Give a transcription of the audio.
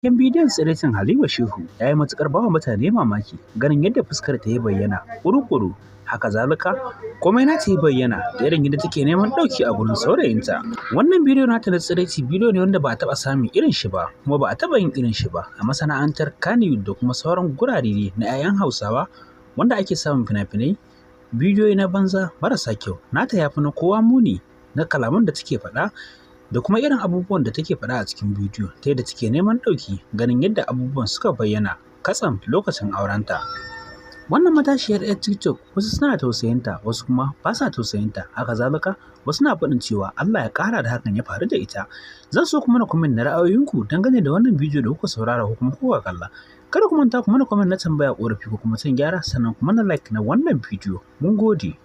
Yan bidiyon tsiraicin Halima Shehu ya yi matuƙar bawa mutane mamaki ganin yadda fuskar ta yi bayyana ƙuru-ƙuru. Haka zalika komai na ta yi bayyana da irin yadda take neman ɗauki a gurin saurayinta. Wannan bidiyo nata na tsiraici bidiyo ne wanda ba a taɓa samun irin shi ba kuma ba a taɓa yin irin shi ba a masana'antar Kannywood da kuma sauran gurare na 'ya'yan Hausawa wanda ake samun fina-finai bidiyoyi na banza marasa kyau. Nata ya fi na kowa muni na kalaman da take faɗa da kuma irin abubuwan da take faɗa a cikin bidiyo ta yadda take neman ɗauki ganin yadda abubuwan suka bayyana katsam lokacin aurenta. Wannan matashiyar 'yar TikTok wasu suna tausayinta wasu kuma ba sa tausayinta. Haka zalika wasu na faɗin cewa Allah ya ƙara da hakan ya faru da ita. Zan so kuma na comment na ra'ayoyinku dangane da wannan bidiyo da kuka saurara ko kuma kuka kalla. Kada ku manta ku mana comment na tambaya ƙorafi ko kuma son gyara sannan kuma na like na wannan bidiyo. Mun gode.